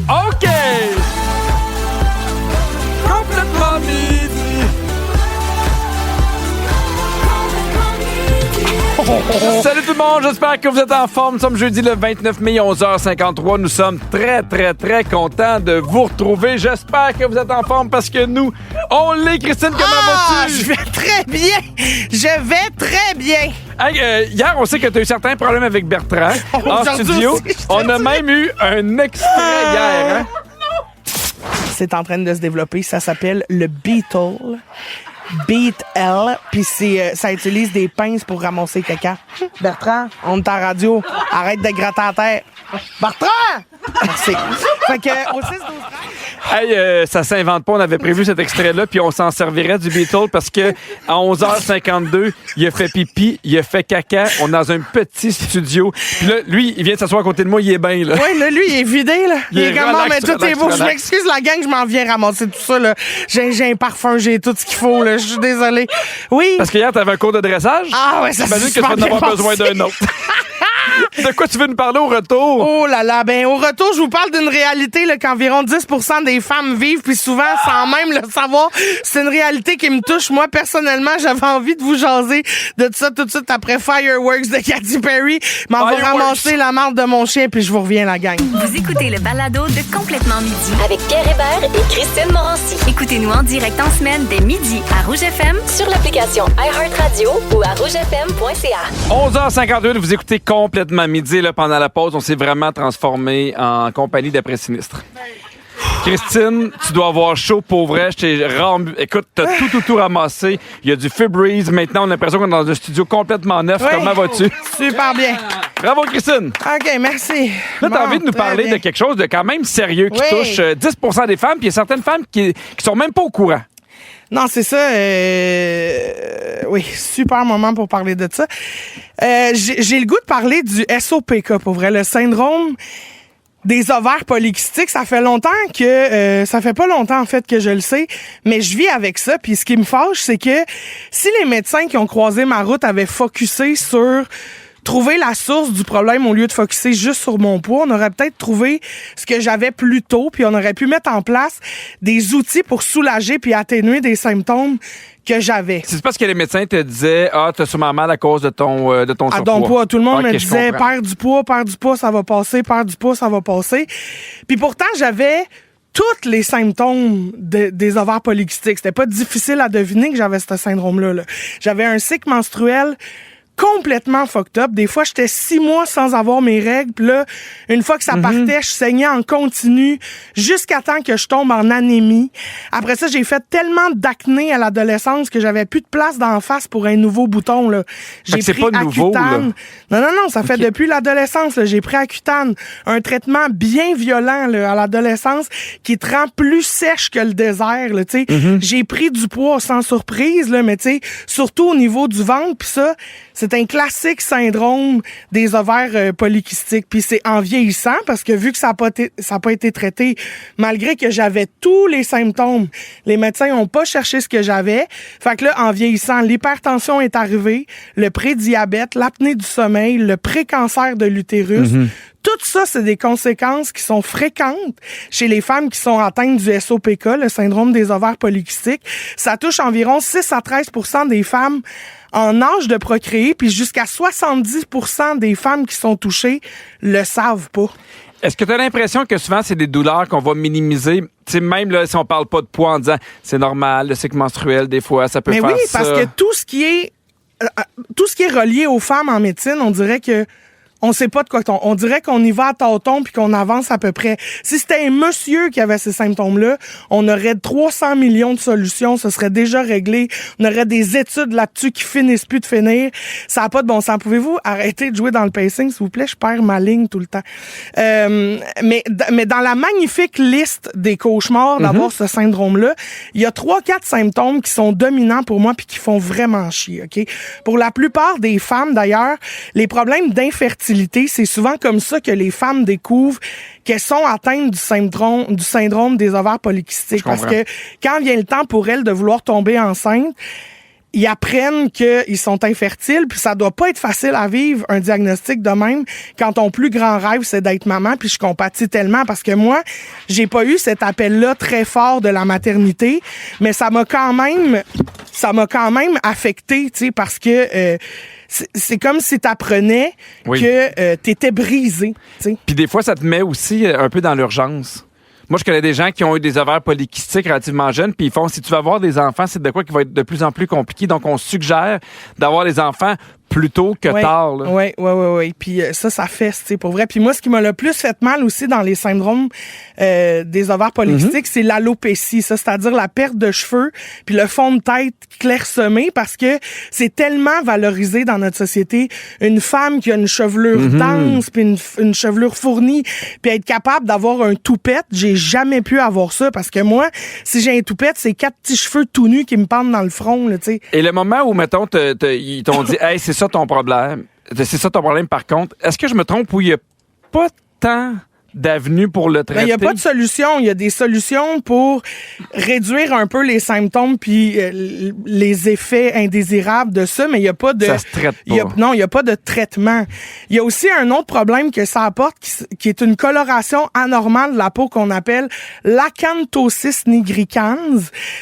OK! Complètement midi. Salut tout le monde, j'espère que vous êtes en forme. Nous sommes jeudi le 29 mai, 11h53. Nous sommes très, très, très contents de vous retrouver. J'espère que vous êtes en forme parce que nous, on l'est. Christine, comment vas-tu? Je vais très bien. Je vais très bien. Hey, hier, on sait que tu as eu certains problèmes avec Bertrand en studio. On a même eu un extrait hier. Hein? C'est en train de se développer. Ça s'appelle le Beetle. Beat-L, puis ça utilise des pinces pour ramasser caca. Bertrand, on est en radio. Arrête de gratter la terre. Bertrand! Merci. Fait que, au 6-12-13... Hey, ça s'invente pas. On avait prévu cet extrait-là, puis on s'en servirait du Beetle parce que à 11h52, il a fait pipi, il a fait caca. On est dans un petit studio. Puis là, lui, il vient de s'asseoir à côté de moi, il est bien, là. Oui, là, lui, il est vidé, là. Il est comme, mais tout est beau. relax. Je m'excuse, la gang, je m'en viens ramasser tout ça, là. J'ai un parfum, j'ai tout ce qu'il faut, là. Je suis désolée. Oui. Parce qu'hier, t'avais un cours de dressage. Ah, ouais, ça J'imagine s'est que tu vas en super bien avoir besoin passé. d'un autre. De quoi tu veux nous parler au retour? Oh là là, ben au retour, je vous parle d'une réalité là, qu'environ 10% des femmes vivent, puis souvent, sans même le savoir, c'est une réalité qui me touche. Moi, personnellement, j'avais envie de vous jaser de ça tout de suite après Fireworks de Katy Perry. M'en va Fireworks. ramasser la marde de mon chien, puis je vous reviens, la gang. Vous écoutez le balado de Complètement Midi. Avec Pierre Hébert et Christine Morancy. Écoutez-nous en direct en semaine dès midi à Rouge FM. Sur l'application iHeartRadio ou à rougefm.ca. 11h58, vous écoutez complètement midi. Là, pendant la pause, on s'est vraiment transformé en compagnie d'après-sinistre. Christine, tu dois avoir chaud pour vrai. Écoute, t'as tout ramassé. Il y a du Febreze. Maintenant, on a l'impression qu'on est dans un studio complètement neuf. Oui. Comment vas-tu? Super bien. Bravo, Christine. OK, merci. Là, t'as Bon, envie de nous très parler bien. de quelque chose de quand même sérieux qui Oui. touche 10% des femmes. Puis il y a certaines femmes qui sont même pas au courant. Non, c'est ça. Oui, super moment pour parler de ça. J'ai le goût de parler du SOPK, pour vrai, le syndrome des ovaires polykystiques. Ça fait longtemps que... ça fait pas longtemps, en fait, que je le sais, mais je vis avec ça. Puis ce qui me fâche, c'est que si les médecins qui ont croisé ma route avaient focusé sur trouver la source du problème au lieu de focusser juste sur mon poids, on aurait peut-être trouvé ce que j'avais plus tôt, puis on aurait pu mettre en place des outils pour soulager puis atténuer des symptômes que j'avais. C'est parce que les médecins te disaient « Ah, t'as sûrement mal à cause de ton À surpoids. ton poids, tout le monde Ok, me je disait comprends. perds du poids, ça va passer, perds du poids, ça va passer. Puis pourtant, j'avais tous les symptômes des ovaires polykystiques. C'était pas difficile à deviner que j'avais ce syndrome-là. Là. J'avais un cycle menstruel complètement fucked up. Des fois, j'étais 6 mois sans avoir mes règles. Puis là, une fois que ça partait, je saignais en continu jusqu'à temps que je tombe en anémie. Après ça, j'ai fait tellement d'acné à l'adolescence que j'avais plus de place d'en face pour un nouveau bouton. Là. J'ai que c'est pris pas nouveau, Accutane. Non, ça fait depuis l'adolescence. Là. J'ai pris Accutane, un traitement bien violent là, à l'adolescence qui te rend plus sèche que le désert. Là, J'ai pris du poids sans surprise, là, mais surtout au niveau du ventre. Puis ça, c'est un classique syndrome des ovaires polykystiques. Puis c'est en vieillissant, parce que vu que ça n'a pas été traité, malgré que j'avais tous les symptômes, les médecins n'ont pas cherché ce que j'avais. Fait que là, en vieillissant, l'hypertension est arrivée, le prédiabète, l'apnée du sommeil, le précancer de l'utérus. Tout ça, c'est des conséquences qui sont fréquentes chez les femmes qui sont atteintes du SOPK, le syndrome des ovaires polykystiques. Ça touche environ 6 à 13% des femmes en âge de procréer, puis jusqu'à 70% des femmes qui sont touchées le savent pas. Est-ce que tu as l'impression que souvent, c'est des douleurs qu'on va minimiser? Tu sais, même là, si on parle pas de poids en disant c'est normal, le cycle menstruel, des fois, ça peut Mais faire oui, ça. parce que tout ce qui est relié aux femmes en médecine, on dirait que on sait pas de quoi on dirait qu'on y va à tâtons puis qu'on avance à peu près. Si c'était un monsieur qui avait ces symptômes-là, on aurait 300 millions de solutions, ce serait déjà réglé. On aurait des études là-dessus qui finissent plus de finir. Ça n'a pas de bon sens. Pouvez-vous arrêter de jouer dans le pacing, s'il vous plaît? Je perds ma ligne tout le temps. Mais dans la magnifique liste des cauchemars d'avoir ce syndrome-là, il y a 3-4 symptômes qui sont dominants pour moi puis qui font vraiment chier, OK? Pour la plupart des femmes, d'ailleurs, les problèmes d'infertilité, c'est souvent comme ça que les femmes découvrent qu'elles sont atteintes du syndrome des ovaires polykystiques. Parce que quand vient le temps pour elles de vouloir tomber enceinte, ils apprennent qu'ils sont infertiles, puis ça doit pas être facile à vivre un diagnostic de même quand ton plus grand rêve c'est d'être maman, puis je compatis tellement parce que moi, j'ai pas eu cet appel-là très fort de la maternité, mais ça m'a quand même affecté, tu sais, parce que c'est comme si t'apprenais que t'étais brisé, tu sais. Puis des fois, ça te met aussi un peu dans l'urgence. Moi, je connais des gens qui ont eu des ovaires polykystiques relativement jeunes, puis ils font, si tu vas avoir des enfants, c'est de quoi qui va être de plus en plus compliqué. Donc, on suggère d'avoir les enfants plus tôt que tard. Oui. Puis ça fesse, tu sais, pour vrai. Puis moi, ce qui m'a le plus fait mal aussi dans les syndromes des ovaires polykystiques, c'est l'alopécie. Ça, c'est-à-dire la perte de cheveux, puis le fond de tête clairsemé, parce que c'est tellement valorisé dans notre société. Une femme qui a une chevelure dense, puis une chevelure fournie, puis être capable d'avoir un toupette, j'ai jamais pu avoir ça, parce que moi, si j'ai un toupette, c'est 4 petits cheveux tout nus qui me pendent dans le front, là, tu sais. Et le moment où, mettons, ils t'ont dit « Hey, c'est ça ton problème. C'est ça ton problème, par contre. » Est-ce que je me trompe ou il n'y a pas tant d'avenues pour le traiter? Il n'y a pas de solution. Il y a des solutions pour réduire un peu les symptômes puis les effets indésirables de ça, mais il n'y a pas de... Ça se traite pas. Non, il n'y a pas de traitement. Il y a aussi un autre problème que ça apporte qui est une coloration anormale de la peau qu'on appelle l'acanthosis nigricans.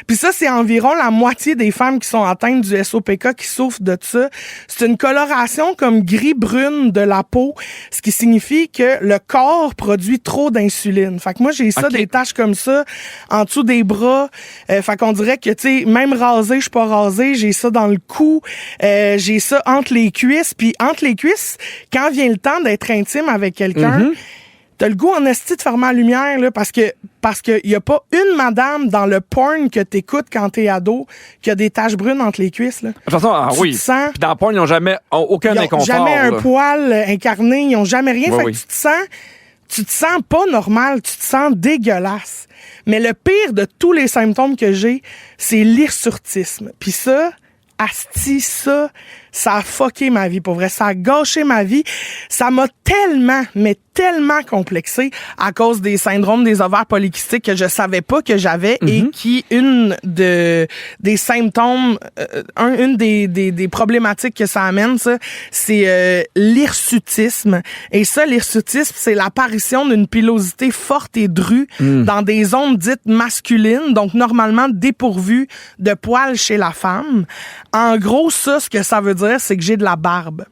Puis ça, c'est environ la moitié des femmes qui sont atteintes du SOPK qui souffrent de ça. C'est une coloration comme gris-brune de la peau, ce qui signifie que le corps produit trop d'insuline. Fait que moi, j'ai ça, des taches comme ça, en dessous des bras. Fait qu'on dirait que, tu sais, même rasé, je suis pas rasé, j'ai ça dans le cou, j'ai ça entre les cuisses. Puis entre les cuisses, quand vient le temps d'être intime avec quelqu'un, t'as le goût en esti de fermer la lumière, là, parce que y a pas une madame dans le porn que t'écoutes quand t'es ado qui a des taches brunes entre les cuisses, là. De toute façon, oui. Puis dans le porn, ils n'ont jamais aucun inconfort. Ils ont jamais un poil incarné, ils ont jamais rien. Fait que tu te sens pas normal, tu te sens dégueulasse. Mais le pire de tous les symptômes que j'ai, c'est l'hirsutisme. Puis ça, asti, ça a fucké ma vie, pour vrai. Ça a gâché ma vie. Ça m'a tellement complexé à cause des syndromes des ovaires polykystiques que je savais pas que j'avais et qui, une des symptômes, une des problématiques que ça amène, ça, c'est l'hirsutisme. Et ça, l'hirsutisme, c'est l'apparition d'une pilosité forte et drue dans des zones dites masculines, donc normalement dépourvues de poils chez la femme. En gros, ça, ce que ça veut dire, c'est que j'ai de la barbe.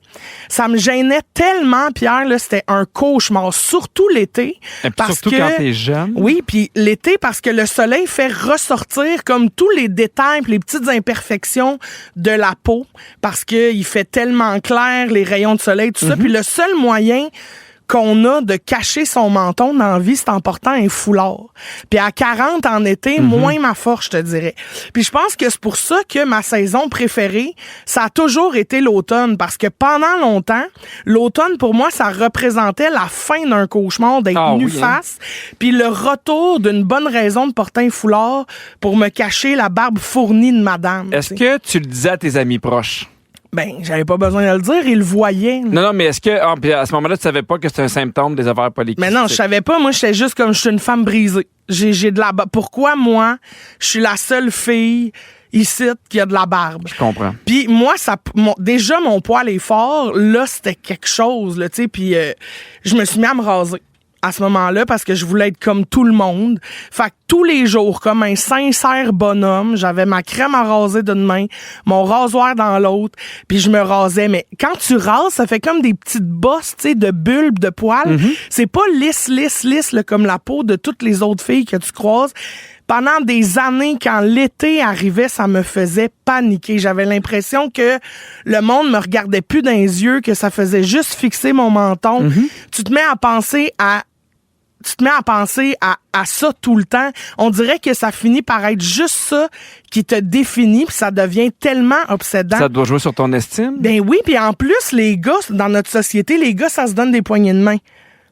Ça me gênait tellement, Pierre, là, c'était un cauchemar, surtout l'été. Surtout quand t'es jeune. Oui, puis l'été, parce que le soleil fait ressortir comme tous les détails, les petites imperfections de la peau, parce qu'il fait tellement clair, les rayons de soleil, tout ça. Puis le seul moyen qu'on a de cacher son menton dans la vie, c'est en portant un foulard. Puis à 40 en été, moins ma force, je te dirais. Puis je pense que c'est pour ça que ma saison préférée, ça a toujours été l'automne. Parce que pendant longtemps, l'automne, pour moi, ça représentait la fin d'un cauchemar, d'être nu face. Puis le retour d'une bonne raison de porter un foulard pour me cacher la barbe fournie de madame. Est-ce que tu le disais à tes amis proches? Ben, j'avais pas besoin de le dire, ils le voyaient. Non, mais est-ce que, puis à ce moment-là, tu savais pas que c'était un symptôme des ovaires polykystiques? Mais non, je savais pas. Moi, j'étais juste comme je suis une femme brisée. J'ai de la barbe. Pourquoi moi, je suis la seule fille ici qui a de la barbe? Je comprends. Puis moi, déjà, mon poil est fort. Là, c'était quelque chose, là, tu sais. Puis je me suis mis à me raser à ce moment-là parce que je voulais être comme tout le monde. Fait que tous les jours, comme un sincère bonhomme, j'avais ma crème à raser d'une main, mon rasoir dans l'autre, puis je me rasais. Mais quand tu rases, ça fait comme des petites bosses, tu sais, de bulbes de poils. C'est pas lisse, là, comme la peau de toutes les autres filles que tu croises. Pendant des années, quand l'été arrivait, ça me faisait paniquer. J'avais l'impression que le monde me regardait plus dans les yeux, que ça faisait juste fixer mon menton. Tu te mets à penser à ça tout le temps. On dirait que ça finit par être juste ça qui te définit, puis ça devient tellement obsédant. Ça doit jouer sur ton estime? Ben oui, puis en plus, les gars, dans notre société, les gars, ça se donne des poignées de main.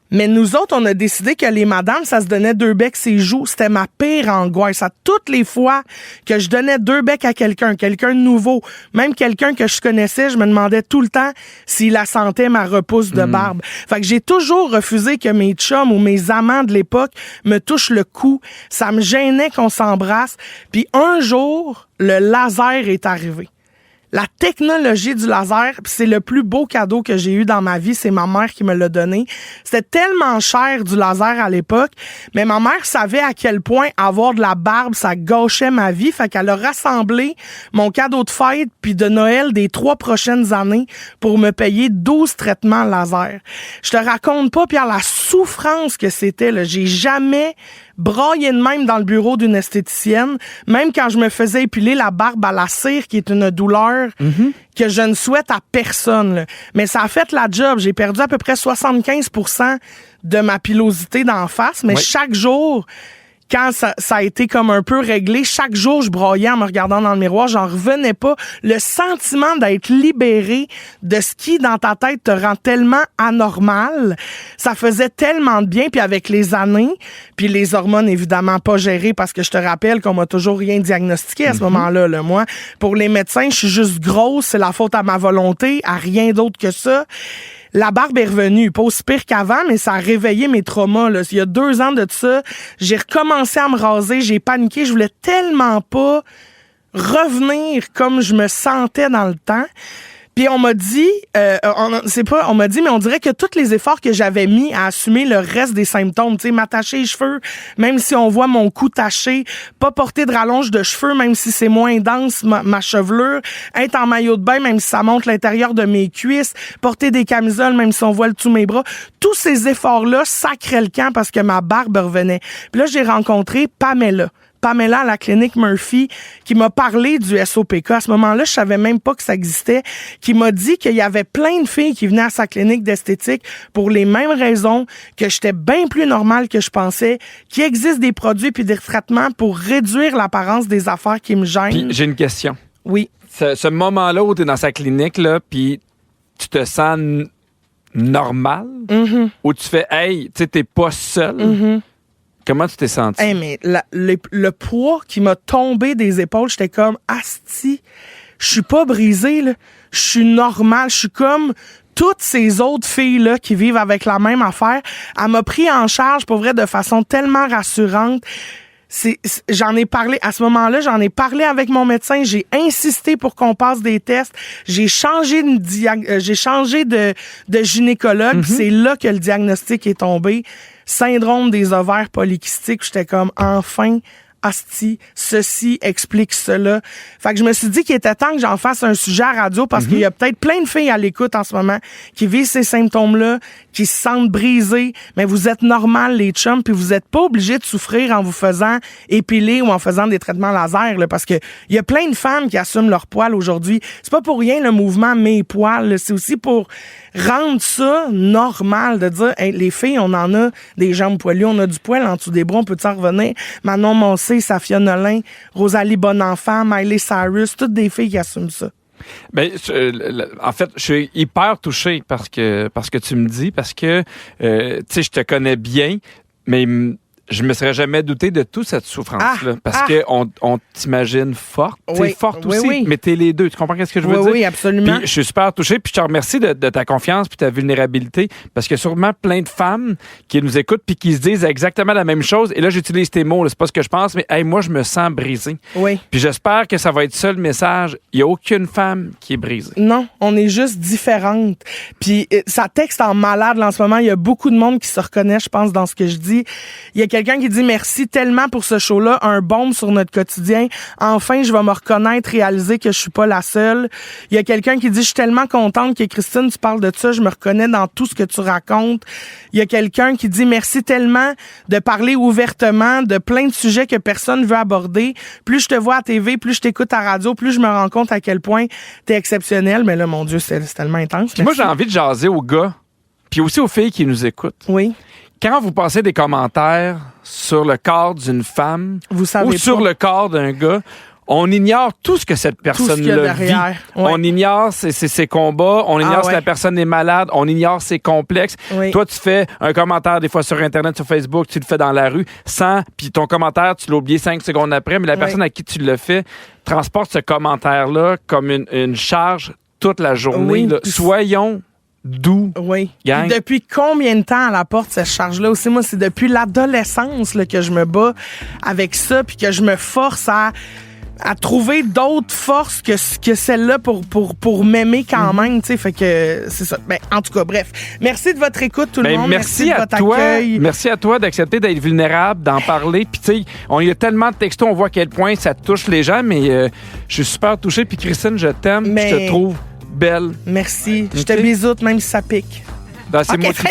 Mais nous autres, on a décidé que les madames, ça se donnait 2 becs ses joues. C'était ma pire angoisse. À toutes les fois que je donnais 2 becs à quelqu'un de nouveau, même quelqu'un que je connaissais, je me demandais tout le temps s'il la sentait, ma repousse de barbe. Fait que j'ai toujours refusé que mes chums ou mes amants de l'époque me touchent le cou. Ça me gênait qu'on s'embrasse. Puis un jour, le laser est arrivé. La technologie du laser, pis c'est le plus beau cadeau que j'ai eu dans ma vie, c'est ma mère qui me l'a donné. C'était tellement cher du laser à l'époque, mais ma mère savait à quel point avoir de la barbe, ça gâchait ma vie, fait qu'elle a rassemblé mon cadeau de fête puis de Noël des 3 prochaines années pour me payer 12 traitements laser. Je te raconte pas, Pierre, la souffrance que c'était, là. J'ai jamais braillé de même dans le bureau d'une esthéticienne, même quand je me faisais épiler la barbe à la cire, qui est une douleur que je ne souhaite à personne, là. Mais ça a fait la job. J'ai perdu à peu près 75% de ma pilosité d'en face, mais chaque jour, quand ça a été comme un peu réglé, chaque jour, je broyais en me regardant dans le miroir, j'en revenais pas. Le sentiment d'être libéré de ce qui, dans ta tête, te rend tellement anormal, ça faisait tellement de bien. Puis avec les années, puis les hormones, évidemment, pas gérées, parce que je te rappelle qu'on m'a toujours rien diagnostiqué à ce moment-là. Là. Moi, pour les médecins, je suis juste grosse, c'est la faute à ma volonté, à rien d'autre que ça. La barbe est revenue, pas aussi pire qu'avant, mais ça a réveillé mes traumas. Là. Il y a 2 ans de ça, j'ai recommencé à me raser, j'ai paniqué, je voulais tellement pas revenir comme je me sentais dans le temps. Puis on m'a dit, on m'a dit, mais on dirait que tous les efforts que j'avais mis à assumer le reste des symptômes, tu sais, m'attacher les cheveux, même si on voit mon cou taché, pas porter de rallonge de cheveux, même si c'est moins dense ma chevelure, être en maillot de bain, même si ça monte l'intérieur de mes cuisses, porter des camisoles, même si on voit le dessous de mes bras, tous ces efforts-là sacraient le camp parce que ma barbe revenait. Puis là, j'ai rencontré Pamela à la clinique Murphy, qui m'a parlé du SOPK. À ce moment-là, je savais même pas que ça existait, qui m'a dit qu'il y avait plein de filles qui venaient à sa clinique d'esthétique pour les mêmes raisons, que j'étais bien plus normale que je pensais, qu'il existe des produits puis des traitements pour réduire l'apparence des affaires qui me gênent. Puis j'ai une question. Oui. Ce moment-là où tu es dans sa clinique, là, puis tu te sens normal, où tu fais « Hey, tu sais, t'es pas seul Comment tu t'es senti? Hey, mais le poids qui m'a tombé des épaules, j'étais comme asti, je suis pas brisée, là. Je suis normale, je suis comme toutes ces autres filles-là qui vivent avec la même affaire. Elle m'a pris en charge, pour vrai, de façon tellement rassurante. J'en ai parlé, à ce moment-là, j'en ai parlé avec mon médecin, j'ai insisté pour qu'on passe des tests, j'ai changé de gynécologue, puis c'est là que le diagnostic est tombé. Syndrome des ovaires polykystiques. J'étais comme, enfin, asti, ceci explique cela. Fait que je me suis dit qu'il était temps que j'en fasse un sujet à radio parce qu'il y a peut-être plein de filles à l'écoute en ce moment qui vivent ces symptômes-là, qui se sentent brisées, mais vous êtes normal, les chums, puis vous êtes pas obligés de souffrir en vous faisant épiler ou en faisant des traitements laser, là, parce que il y a plein de femmes qui assument leur poil aujourd'hui. C'est pas pour rien le mouvement Mes poils, là. C'est aussi pour rendre ça normal, de dire, hey, les filles, on en a des jambes poilues, on a du poil en dessous des bras, on peut s'en revenir. Manon Mancé, Safia Nolin, Rosalie Bonenfant, Miley Cyrus, toutes des filles qui assument ça. Ben, en fait, je suis hyper touché parce que tu me dis, parce que, tu sais, je te connais bien, mais je me serais jamais douté de toute cette souffrance-là. Parce que on t'imagine forte. Oui, forte oui, aussi, oui. mais t'es les deux. Tu comprends ce que je veux dire? Oui, absolument. Puis je suis super touché, puis je te remercie de ta confiance puis ta vulnérabilité, parce qu'il y a sûrement plein de femmes qui nous écoutent puis qui se disent exactement la même chose. Et là, j'utilise tes mots, là, c'est pas ce que je pense, mais hey, moi, je me sens brisée. Oui. Puis j'espère que ça va être ça le message. Il y a aucune femme qui est brisée. Non, on est juste différentes. Puis ça texte en malade là, en ce moment. Il y a beaucoup de monde qui se reconnaît, je pense, dans ce que je dis. Il y a quelqu'un qui dit merci tellement pour ce show-là, un baume sur notre quotidien. Enfin, je vais me reconnaître, réaliser que je suis pas la seule. Il y a quelqu'un qui dit je suis tellement contente que Christine, tu parles de ça, je me reconnais dans tout ce que tu racontes. Il y a quelqu'un qui dit merci tellement de parler ouvertement de plein de sujets que personne veut aborder. Plus je te vois à TV, plus je t'écoute à radio, plus je me rends compte à quel point t'es exceptionnel. Mais là, mon Dieu, c'est tellement intense. Moi, j'ai envie de jaser aux gars, puis aussi aux filles qui nous écoutent. Oui. Quand vous passez des commentaires sur le corps d'une femme vous savez ou sur pas. le corps d'un gars, on ignore tout ce que cette personne-là vit. Ouais. On ignore ses combats, on ignore si ouais. la personne est malade, on ignore ses complexes. Oui. Toi, tu fais un commentaire des fois sur Internet, sur Facebook, tu le fais dans la rue, puis ton commentaire, tu l'as oublié 5 secondes après, mais la personne à qui tu le fais transporte ce commentaire-là comme une charge toute la journée. Oui. Là. Soyons doux. Oui. Gang. Puis depuis combien de temps elle apporte cette charge-là aussi? Moi, c'est depuis l'adolescence là, que je me bats avec ça, puis que je me force à à trouver d'autres forces que celle-là pour m'aimer quand même, tu sais, fait que c'est ça. Ben, en tout cas, bref. Merci de votre écoute, tout le monde. Merci de votre accueil. Merci à toi d'accepter d'être vulnérable, d'en parler. Puis, tu sais, il y a tellement de textos, on voit à quel point ça touche les gens, mais je suis super touché. Puis, Christine, je t'aime. Je te trouve belle. Merci. Je te bisoute, même si ça pique. Ben, c'est moi qui...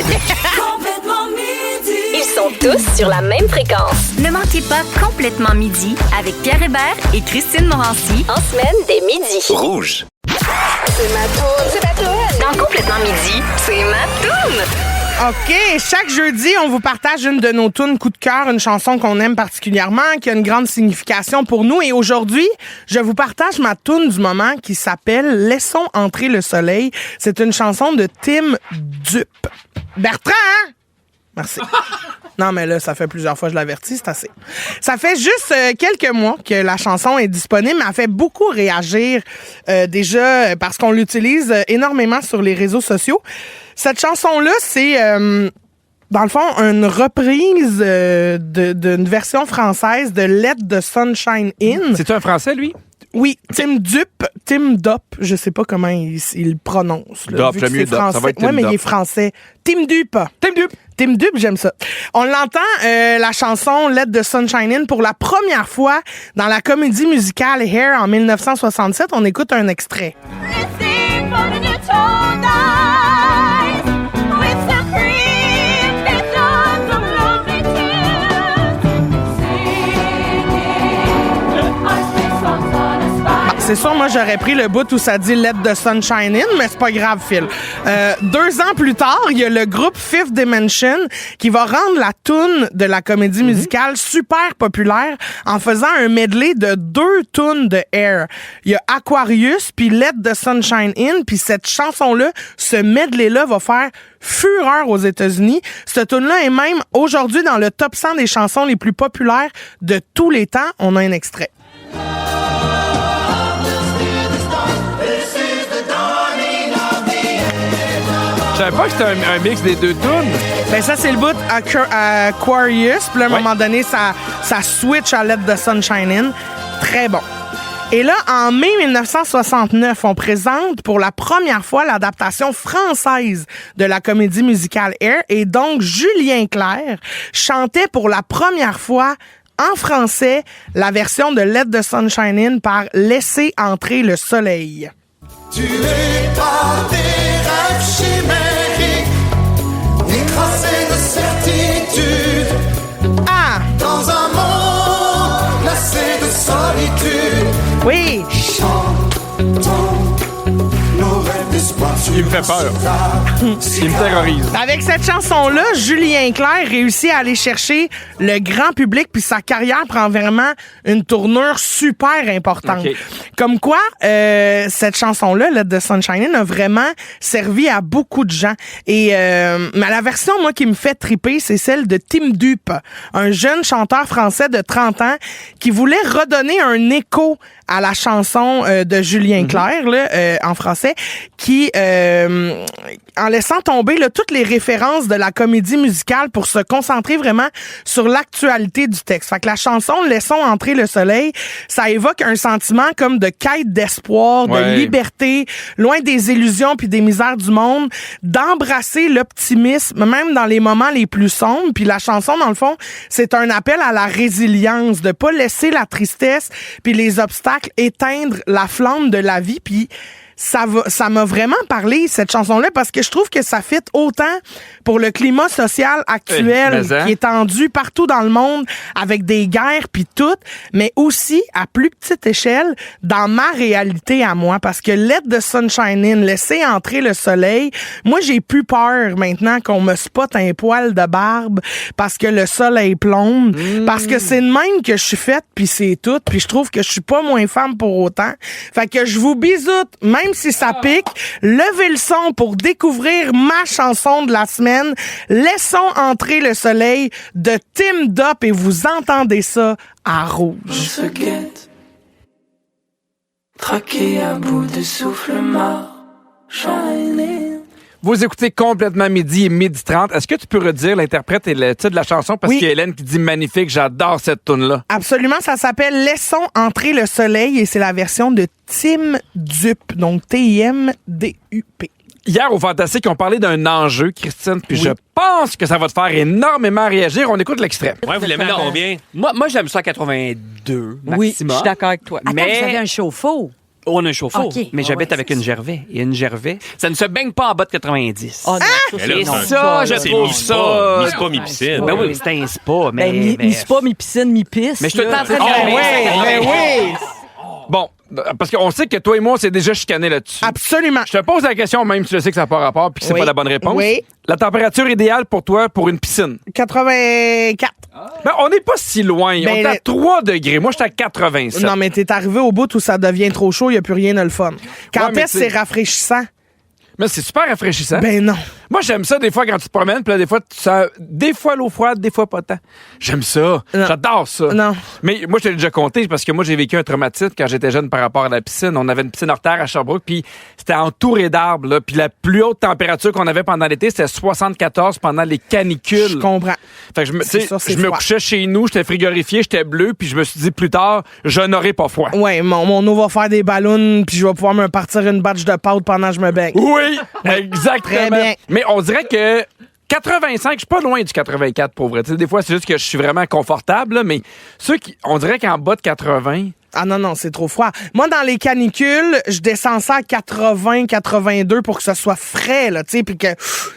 Ils sont tous sur la même fréquence. Ne manquez pas Complètement Midi avec Pierre Hébert et Christine Morancy. En semaine, dès midi. Rouge. C'est ma toune. Dans Complètement Midi, c'est ma toune. OK, chaque jeudi, on vous partage une de nos tunes coup de cœur, une chanson qu'on aime particulièrement, qui a une grande signification pour nous. Et aujourd'hui, je vous partage ma tune du moment qui s'appelle « Laissons entrer le soleil ». C'est une chanson de Tim Dupe. Bertrand, hein? Merci. Non, mais là, ça fait plusieurs fois que je l'avertis, c'est assez. Ça fait juste quelques mois que la chanson est disponible, mais elle fait beaucoup réagir déjà parce qu'on l'utilise énormément sur les réseaux sociaux. Cette chanson-là, c'est, dans le fond, une reprise d'une version française de Let the Sunshine In. C'est-tu un Français, lui? Oui, Tim Dupe, je sais pas comment il prononce. Là, Dupe, le mieux Dupe, ça va être Tim ouais, mais Dupe. il est français. Tim Dupe, j'aime ça. On l'entend, la chanson Let the Sunshine In pour la première fois dans la comédie musicale Hair en 1967. On écoute un extrait. C'est sûr, moi, j'aurais pris le bout où ça dit « Let the sunshine in », mais c'est pas grave, Phil. 2 ans plus tard, il y a le groupe Fifth Dimension qui va rendre la toune de la comédie musicale super populaire en faisant un medley de 2 tounes de Air. Il y a Aquarius, puis « Let the sunshine in », puis cette chanson-là, ce medley-là va faire fureur aux États-Unis. Cette tune-là est même aujourd'hui dans le top 100 des chansons les plus populaires de tous les temps. On a un extrait. Je savais pas que c'était un mix des 2 tunes. Ben ça, c'est le bout Aquarius. Puis là, à un moment donné, ça switch à Let the Sunshine In. Très bon. Et là, en mai 1969, on présente pour la première fois l'adaptation française de la comédie musicale Air. Et donc, Julien Clerc chantait pour la première fois en français la version de Let the Sunshine In par Laisser entrer le soleil. Tu n'es pas des rêves chimériques, écrasés de certitude. Ah! Dans un monde lassé de solitude. Oui! Chantons nos rêves d'espoir. Il me fait peur. Il me terrorise. Avec cette chanson-là, Julien Clerc réussit à aller chercher le grand public, puis sa carrière prend vraiment une tournure super importante. Okay. Comme quoi, cette chanson-là, Let the Sunshine In, a vraiment servi à beaucoup de gens. Et mais la version, moi, qui me fait triper, c'est celle de Tim Dupe, un jeune chanteur français de 30 ans qui voulait redonner un écho à la chanson de Julien Clerc, là, en français, qui, en laissant tomber là, toutes les références de la comédie musicale pour se concentrer vraiment sur l'actualité du texte. Fait que la chanson « Laissons entrer le soleil », ça évoque un sentiment comme de quête d'espoir, de liberté, loin des illusions puis des misères du monde, d'embrasser l'optimisme, même dans les moments les plus sombres. Puis la chanson, dans le fond, c'est un appel à la résilience, de pas laisser la tristesse puis les obstacles éteindre la flamme de la vie. Puis ça m'a vraiment parlé, cette chanson-là, parce que je trouve que ça fit autant pour le climat social actuel qui est tendu partout dans le monde avec des guerres puis tout, mais aussi à plus petite échelle dans ma réalité à moi, parce que Let the Sunshine In, laisser entrer le soleil, moi j'ai plus peur maintenant qu'on me spotte un poil de barbe parce que le soleil plombe, parce que c'est de même que je suis faite puis c'est tout, puis je trouve que je suis pas moins femme pour autant. Fait que je vous bisoute, même si ça pique, levez le son pour découvrir ma chanson de la semaine, Laissons entrer le soleil de Tim Dupe, et vous entendez ça à Rouge. On se guette, traqué à bout de souffle, marche. Vous écoutez complètement midi et midi 30. Est-ce que tu peux redire l'interprète et le titre de la chanson? Parce Oui. qu'il y a Hélène qui dit magnifique. J'adore cette tune-là. Absolument, ça s'appelle Laissons entrer le soleil et c'est la version de Tim Dup, donc T-I-M-D-U-P. Hier, au Fantastique, on parlait d'un enjeu, Christine, puis je pense que ça va te faire énormément réagir. On écoute l'extrait. Ouais, vous l'aimez combien? Moi, j'aime ça à 82 maximum. Oui, je suis d'accord avec toi. Attends, Mais- vous avez un chauffe-eau. On a un chauffe-eau, OK. mais Ah j'habite ouais, avec c'est une ça. Gervais. Et une Gervais, ça ne se baigne pas en bas de 90. Oh, non, ça, Et c'est non. ça, je C'est trouve mi- ça... Mi spa, mi piscine. Ben oui, c'est un spa, mais... Ben, mi spa, mi piscine, mi pisse. Mais je te là. t'en train de Oh, dire, oui. Bon, parce qu'on sait que toi et moi, on s'est déjà chicané là-dessus. Absolument. Je te pose la question, même si je sais que ça n'a pas rapport puis que c'est Oui. pas la bonne réponse. Oui. La température idéale pour toi pour une piscine? 84. Ben, on n'est pas si loin. Ben, on est à le- 3 degrés. Moi, je suis à 87. Non, mais t'es arrivé au bout où ça devient trop chaud, il n'y a plus rien de le fun. Quand Ouais, mais est-ce que c'est t'sais- rafraîchissant? Mais c'est super rafraîchissant. Ben non. Moi, j'aime ça des fois quand tu te promènes, puis là, des fois, tu sens des fois l'eau froide, des fois pas tant. J'aime ça. Non. J'adore ça. Non. Mais moi, je t'ai déjà compté parce que moi, j'ai vécu un traumatisme quand j'étais jeune par rapport à la piscine. On avait une piscine hors terre à Sherbrooke, puis c'était entouré d'arbres, là. Puis la plus haute température qu'on avait pendant l'été, c'était 74 pendant les canicules. Je comprends. Fait que je me, C'est tu sais, sûr, c'est je me froid. couchais chez nous, j'étais frigorifié, j'étais bleu, puis je me suis dit plus tard, je n'aurai pas froid. Ouais, mon eau va faire des ballons, puis je vais pouvoir me partir une batch de pâte pendant que je me baigne. Oui, exactement. Très bien. Mais on dirait que 85, je suis pas loin du 84 pour vrai. Tu sais, des fois, c'est juste que je suis vraiment confortable, là, mais ceux qui, on dirait qu'en bas de 80, Ah non, c'est trop froid. Moi, dans les canicules, je descends ça à 80, 82 pour que ça soit frais, là, tu sais, puis que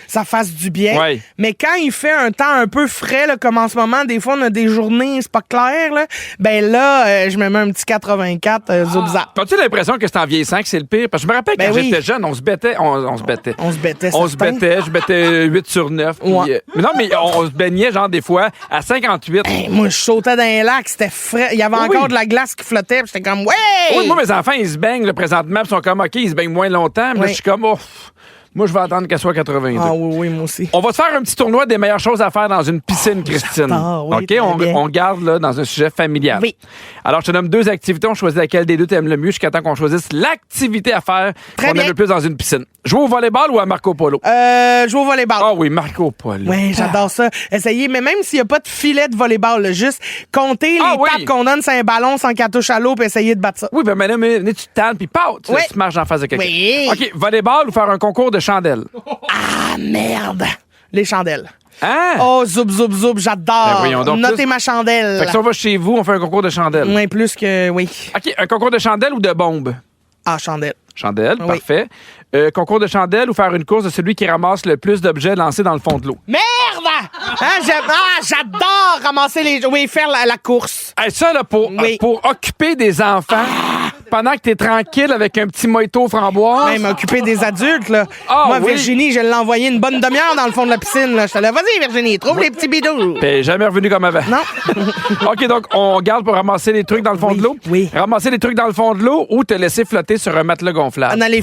ça fasse du bien. Ouais. Mais quand il fait un temps un peu frais, là, comme en ce moment, des fois, on a des journées, c'est pas clair, là, ben là, je me mets un petit 84, zoubzap. as-tu l'impression que c'est en vieillissant que c'est le pire? Parce que je me rappelle Ben quand oui. j'étais jeune, on se bêtait. On se bêtait, Je bêtais 8 sur 9. puis, Ouais. mais non, mais on se baignait, genre, des fois, à 58. Hey, moi, je sautais dans un lac, c'était frais. Il y avait Oui, encore oui. de la glace qui flottait, puis j'étais comme, ouais! Oui, moi, mes enfants, ils se baignent, là, présentement, puis ils sont comme, OK, ils se baignent moins longtemps. Mais là, Oui. je suis comme, oh, pff, moi, je vais attendre qu'elle soit 82. Ah oui, moi aussi. On va se faire un petit tournoi des meilleures choses à faire dans une piscine, Christine. j'adore, oui, OK? très bien. On garde là dans un sujet familial. Oui. Alors, je te nomme 2 activités. On choisit laquelle des 2 t'aimes le mieux jusqu'à temps qu'on choisisse l'activité à faire Très qu'on bien. aime le plus dans une piscine. Jouer au volleyball ou à Marco Polo? Je joue au volleyball. Ah oui, Marco Polo. Oui, j'adore ça. Essayez, mais même s'il n'y a pas de filet de volleyball, là, juste compter les Ah oui. tapes qu'on donne sur un ballon sans qu'elle touche à l'eau puis essayer de battre ça. Oui, ben maintenant, mais tu te tannes, puis pow, tu Oui. tu marches en face de quelqu'un. Oui. OK, volleyball ou faire un concours de chandelles? Ah, merde! Les chandelles. Hein? Oh, zoup, zoup, zoup, Ben j'adore. voyons donc, Notez plus- ma chandelle. Fait que si on va chez vous, on fait un concours de chandelles. Oui, plus que... Oui. OK, un concours de chandelles ou de bombes? Ah, chandelle. Chandelle, Oui. parfait. Concours de chandelles ou faire une course de celui qui ramasse le plus d'objets lancés dans le fond de l'eau? Merde! J'adore ramasser les... Oui, faire la course. Hey, ça, là, Oui. pour occuper des enfants pendant que t'es tranquille avec un petit mojito framboise. Même occuper des adultes, là. Ah, Moi, oui. Virginie, je l'ai envoyé une bonne demi-heure dans le fond de la piscine, là. Je te l'ai vas-y, Virginie, trouve les petits bidous. T'es jamais revenu comme avant. Non. OK, donc, on garde pour ramasser les trucs dans le fond Oui, de l'eau. oui. Ramasser les trucs dans le fond de l'eau ou te laisser flotter sur un matelas gonflable. On allait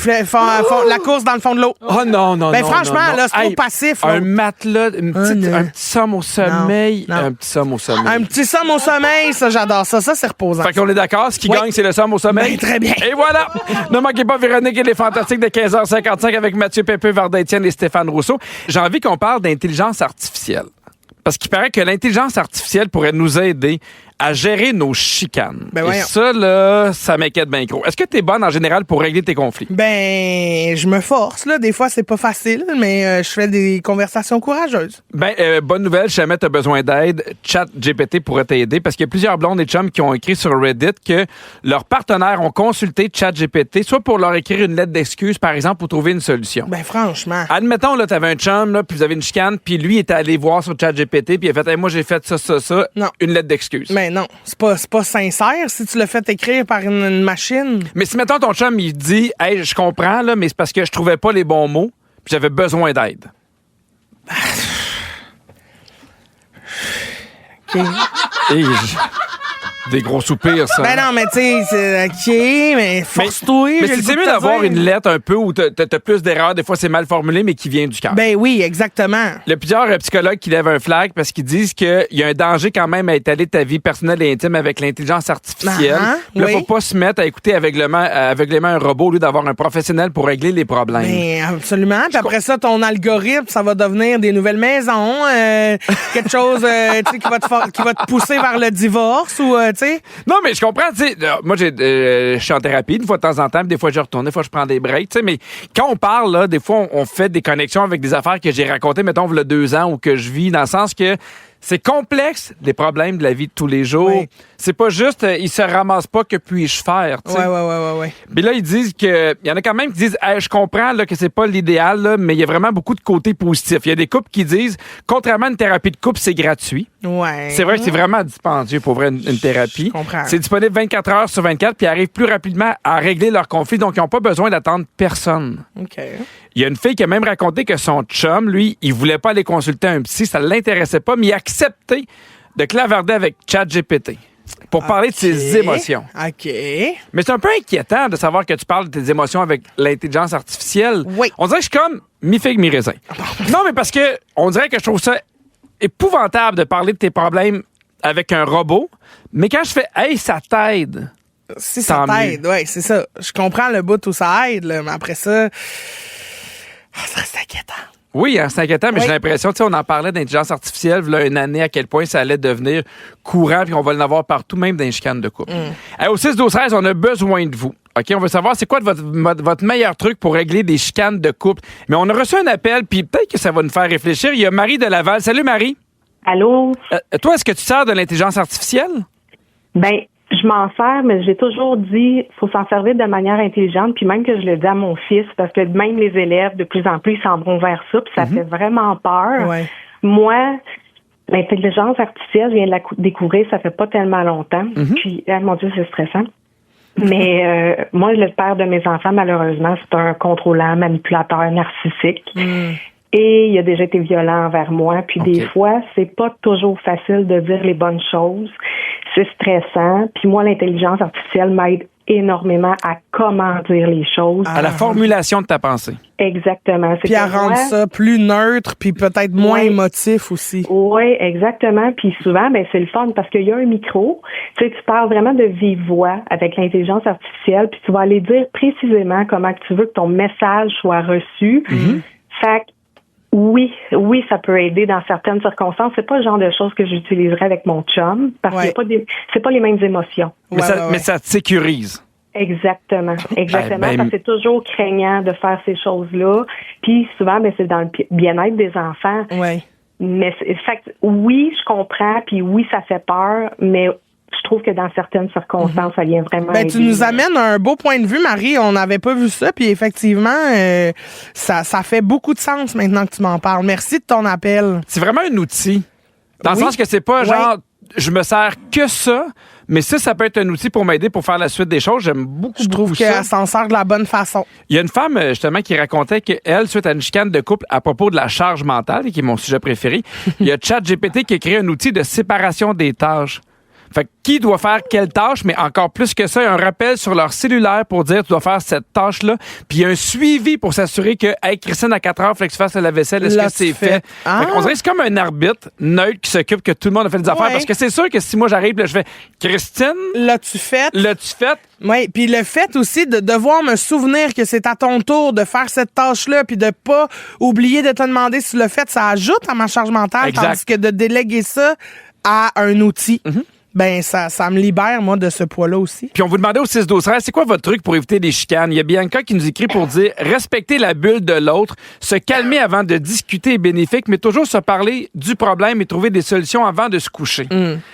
la course dans le fond de l'eau. Oh non, non, Ben, non. franchement, non, non. là, c'est trop Hey, passif, là. Un matelas, non. un petit somme au sommeil. Non, non. Un petit somme au sommeil. Un petit somme au sommeil, ça, j'adore ça. Ça, c'est reposant. Fait qu'on est d'accord, ce qui Oui. gagne, c'est le somme au sommeil. Ben, très bien. Et voilà! Ne manquez pas Véronique et les Fantastiques de 15h55 avec Mathieu Pépé, Varda Étienne et Stéphane Rousseau. J'ai envie qu'on parle d'intelligence artificielle. Parce qu'il paraît que l'intelligence artificielle pourrait nous aider à gérer nos chicanes. Ben et voyons. ça, là, ça m'inquiète bien gros. Est-ce que t'es bonne en général pour régler tes conflits? Ben, je me force, là. Des fois, c'est pas facile, mais je fais des conversations courageuses. Ben, bonne nouvelle, si jamais t'as besoin d'aide, ChatGPT pourrait t'aider parce qu'il y a plusieurs blondes et chums qui ont écrit sur Reddit que leurs partenaires ont consulté ChatGPT, soit pour leur écrire une lettre d'excuse, par exemple, pour trouver une solution. Ben, franchement. Admettons, là, t'avais un chum, là, puis vous avez une chicane, puis lui était allé voir sur ChatGPT, puis il a fait, hey, moi, j'ai fait ça, Non. une lettre d'excuse. Ben, non. C'est pas sincère si tu le fais écrire par une machine. Mais si, mettons, ton chum, il dit, hey, je comprends, là, mais c'est parce que je trouvais pas les bons mots, puis j'avais besoin d'aide. OK. Et Des gros soupirs, ça. Ben non, mais tu sais, c'est OK, mais force-toi. Mais j'ai le c'est goût mieux de te d'avoir dire. une lettre un peu où t'as plus d'erreurs. Des fois, c'est mal formulé, mais qui vient du cœur. Ben oui, exactement. Il y a plusieurs psychologues qui lèvent un flag parce qu'ils disent qu'il y a un danger quand même à étaler ta vie personnelle et intime avec l'intelligence artificielle. Puis là, oui. faut pas se mettre à écouter aveuglément un robot au lieu d'avoir un professionnel pour régler les problèmes. Ben, absolument. Puis après ça, ton algorithme, ça va devenir des nouvelles maisons, quelque chose tu sais, qui va te pousser vers le divorce ou, tu sais. Non, mais je comprends, tu sais. Moi, je suis en thérapie une fois de temps en temps, puis des fois, je retourne, des fois, je prends des breaks, tu sais. Mais quand on parle, là, des fois, on fait des connexions avec des affaires que j'ai racontées, mettons, il y a 2 ans ou que je vis, dans le sens que c'est complexe, les problèmes de la vie de tous les jours. Oui. C'est pas juste, ils se ramassent pas, que puis-je faire, tu sais. Ouais. Puis là, ils disent que. Il y en a quand même qui disent, hey, je comprends là, que c'est pas l'idéal, là, mais il y a vraiment beaucoup de côtés positifs. Il y a des couples qui disent, contrairement à une thérapie de couple, c'est gratuit. Ouais. C'est vrai que c'est vraiment dispendieux pour vrai, une thérapie. Je comprends. C'est disponible 24 heures sur 24, puis ils arrivent plus rapidement à régler leurs conflits, donc ils n'ont pas besoin d'attendre personne. OK. Il y a une fille qui a même raconté que son chum, lui, il voulait pas aller consulter un psy, ça l'intéressait pas, mais il a accepté de clavarder avec ChatGPT pour parler de ses émotions. OK. Mais c'est un peu inquiétant de savoir que tu parles de tes émotions avec l'intelligence artificielle. Oui. On dirait que je suis comme mi-figue, mi-raisin. Non, mais parce que on dirait que je trouve ça épouvantable de parler de tes problèmes avec un robot, mais quand je fais « Hey, ça t'aide », Si ça Tant t'aide, oui, c'est ça. Je comprends le bout où ça aide, là, mais après ça reste inquiétant. oui, hein, c'est inquiétant, mais Oui. j'ai l'impression, tu sais, on en parlait d'intelligence artificielle, il y a une année, à quel point ça allait devenir courant, puis on va l'en avoir partout, même dans les chicanes de couple. Hey, au 6-12-13, on a besoin de vous. OK, on veut savoir c'est quoi votre meilleur truc pour régler des chicanes de couple. Mais on a reçu un appel, puis peut-être que ça va nous faire réfléchir. Il y a Marie de Laval. Salut, Marie. Allô? Toi, est-ce que tu sers de l'intelligence artificielle? Ben, je m'en sers, mais j'ai toujours dit faut s'en servir de manière intelligente, puis même que je le dis à mon fils, parce que même les élèves, de plus en plus, ils s'en vont vers ça, puis ça fait vraiment peur. Ouais. Moi, l'intelligence artificielle, je viens de la découvrir, ça fait pas tellement longtemps, puis, mon Dieu, c'est stressant. Mais moi, le père de mes enfants, malheureusement, c'est un contrôlant, manipulateur, narcissique. Et il a déjà été violent envers moi. Puis des fois, c'est pas toujours facile de dire les bonnes choses. C'est stressant. Puis moi, l'intelligence artificielle m'aide énormément à comment dire les choses. À la formulation de ta pensée. Exactement. C'est Puis à que rendre moi- ça plus neutre, puis peut-être moins Ouais. émotif aussi. Oui, exactement. Puis souvent, ben c'est le fun parce qu'il y a un micro. Tu sais, tu parles vraiment de vive voix avec l'intelligence artificielle, puis tu vas aller dire précisément comment que tu veux que ton message soit reçu. Fait que oui, ça peut aider dans certaines circonstances. C'est pas le genre de choses que j'utiliserais avec mon chum parce Ouais. que c'est pas les mêmes émotions. Mais, mais ça te sécurise. Exactement. Ben, Parce que c'est toujours craignant de faire ces choses-là. Puis souvent, ben c'est dans le bien-être des enfants. Ouais. Mais fait que oui, je comprends, puis oui, ça fait peur, mais je trouve que dans certaines circonstances, ça vient vraiment Ben, tu aider. nous amènes un beau point de vue, Marie. On n'avait pas vu ça, puis effectivement, ça fait beaucoup de sens maintenant que tu m'en parles. Merci de ton appel. C'est vraiment un outil. Dans le Oui. sens que c'est pas Ouais. genre, je me sers que ça, mais ça peut être un outil pour m'aider pour faire la suite des choses. J'aime beaucoup, Je trouve beaucoup ça. qu'elle s'en sort de la bonne façon. Il y a une femme, justement, qui racontait qu'elle, suite à une chicane de couple à propos de la charge mentale, qui est mon sujet préféré, il y a ChatGPT qui a créé un outil de séparation des tâches. Fait que qui doit faire quelle tâche, mais encore plus que ça, il y a un rappel sur leur cellulaire pour dire tu dois faire cette tâche-là. Puis il y a un suivi pour s'assurer que, hey, Christine, à 4 heures, il faut que tu fasses la vaisselle. Est-ce Là, que c'est tu fait? fais. Ah. Fait qu'on dirait que c'est comme un arbitre neutre qui s'occupe que tout le monde a fait des affaires. Ouais. Parce que c'est sûr que si moi j'arrive, là, je fais Christine, L'as-tu fait? l'as-tu fait? Oui, puis le fait aussi de devoir me souvenir que c'est à ton tour de faire cette tâche-là, puis de pas oublier de te demander si tu l'as fait, ça ajoute à ma charge mentale, Exact. tandis que de déléguer ça à un outil, ben ça me libère, moi, de ce poids-là aussi. Puis on vous demandait au 6-12-13, c'est quoi votre truc pour éviter les chicanes? Il y a Bianca qui nous écrit pour dire respecter la bulle de l'autre, se calmer avant de discuter est bénéfique, mais toujours se parler du problème et trouver des solutions avant de se coucher.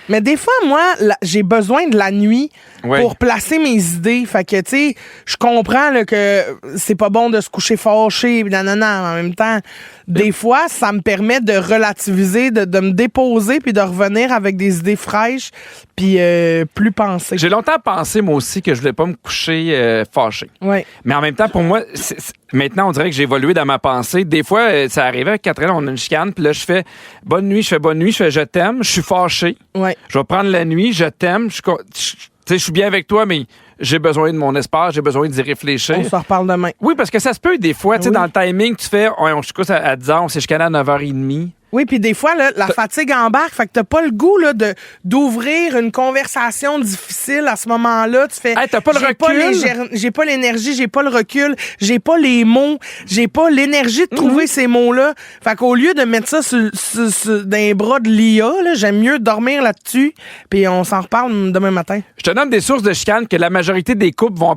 Mais des fois, moi, j'ai besoin de la nuit Ouais. pour placer mes idées. Fait que, tu sais, je comprends là, que c'est pas bon de se coucher fâché, nanana, en même temps, des fois, ça me permet de relativiser, de me déposer puis de revenir avec des idées fraîches puis plus pensées. J'ai longtemps pensé, moi aussi, que je voulais pas me coucher fâché. Ouais. Mais en même temps, pour moi, maintenant, on dirait que j'ai évolué dans ma pensée. Des fois, ça arrivait avec Catherine, on a une chicane, puis là, je fais bonne nuit, je fais je t'aime, je suis fâché. Ouais. Je vais prendre la nuit, je t'aime, je suis bien avec toi, mais j'ai besoin de mon espace, j'ai besoin d'y réfléchir. On se reparle demain. Oui, parce que ça se peut des fois, tu sais, Oui. dans le timing, tu fais, on se couche à 10h, on s'est chicané à 9h30. Oui, puis des fois, là, la fatigue embarque, fait que t'as pas le goût là, d'ouvrir une conversation difficile à ce moment-là. Tu fais, Hey, t'as pas le recul? J'ai pas l'énergie, j'ai pas le recul, j'ai pas les mots, j'ai pas l'énergie de trouver ces mots-là. Fait qu'au lieu de mettre ça dans les bras de l'IA, là, j'aime mieux dormir là-dessus, puis on s'en reparle demain matin. Je te donne des sources de chicane que la majorité des couples vont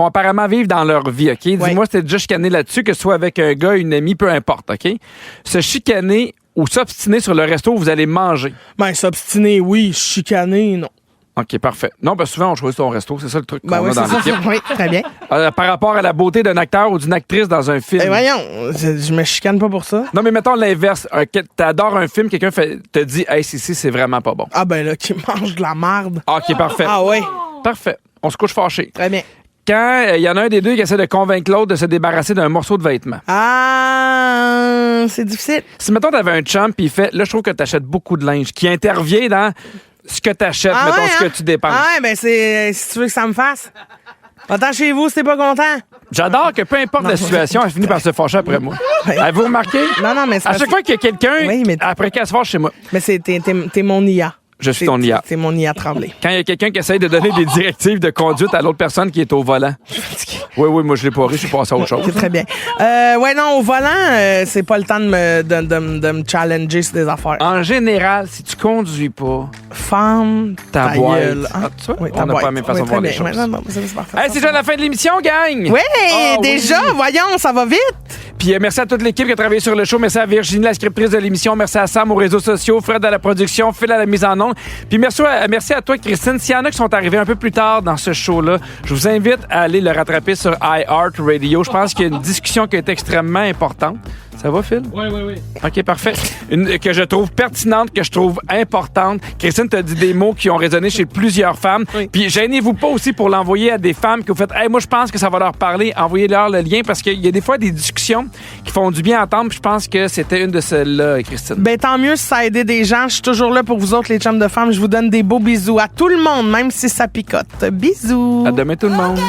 apparemment vivre dans leur vie, OK? Dis-moi si t'es déjà chicané là-dessus, que ce soit avec un gars, une amie, peu importe, OK? Se chicaner ou s'obstiner sur le resto où vous allez manger. Ben, s'obstiner, oui. Chicaner, non. OK, parfait. Non, ben souvent, on choisit ton resto. C'est ça le truc qu'on Ben oui, a dans c'est ça. l'équipe. Oui, très bien. Par rapport à la beauté d'un acteur ou d'une actrice dans un film. Ben voyons, je me chicane pas pour ça. Non, mais mettons l'inverse. T'adores un film, quelqu'un te dit « Hey, c'est vraiment pas bon. Ah ben là, qui mange de la marde. » OK, parfait. Ah ouais. Parfait. On se couche fâché. Très bien. Quand il y en a un des deux qui essaie de convaincre l'autre de se débarrasser d'un morceau de vêtement. Ah, c'est difficile. Si, mettons, t'avais un chum puis il fait « Là, je trouve que t'achètes beaucoup de linge », qui intervient dans ce que t'achètes, Ah mettons, ouais, ce hein? que tu dépenses. Ah ouais, ben c'est si tu veux que ça me fasse. Va-t'en chez vous si t'es pas content. J'adore que peu importe la situation, elle finit par se fâcher après moi. Avez-vous remarqué? Non, mais c'est À parce chaque fois qu'il y a quelqu'un, Oui, mais- après qu'elle se fâche chez moi, Mais t'es mon IA. je suis ton IA. C'est mon IA tremblé. Quand il y a quelqu'un qui essaye de donner des directives de conduite à l'autre personne qui est au volant. Oui, moi, je l'ai pas ri, je suis passé à autre chose. C'est très bien. Ouais, non, au volant, c'est pas le temps de me challenger sur des affaires. En général, si tu conduis pas, Femme, ta boîte. gueule. Ah, tu vois, Oui, on n'a pas la même façon de voir les choses. Non, c'est parfait. Hey, c'est déjà la fin de l'émission, gang! Oui, Ah, déjà, oui. voyons, ça va vite. Puis merci à toute l'équipe qui a travaillé sur le show. Merci à Virginie, la scriptrice de l'émission. Merci à Sam aux réseaux sociaux, Fred à la production, Phil à la mise en onde. Puis merci à toi, Christine. S'il y en a qui sont arrivés un peu plus tard dans ce show-là, je vous invite à aller le rattraper sur iHeartRadio. Je pense qu'il y a une discussion qui est extrêmement importante. Ça va, Phil? Oui. OK, parfait. Que je trouve pertinente, que je trouve importante. Christine t'a dit des mots qui ont résonné chez plusieurs femmes. Oui. Puis gênez-vous pas aussi pour l'envoyer à des femmes que vous faites « Hey, moi, je pense que ça va leur parler. » Envoyez-leur le lien parce qu'il y a des fois des discussions qui font du bien à entendre. Puis je pense que c'était une de celles-là, Christine. Ben, tant mieux si ça a aidé des gens. Je suis toujours là pour vous autres, les chums de femmes. Je vous donne des beaux bisous à tout le monde, même si ça picote. Bisous. À demain, tout le monde.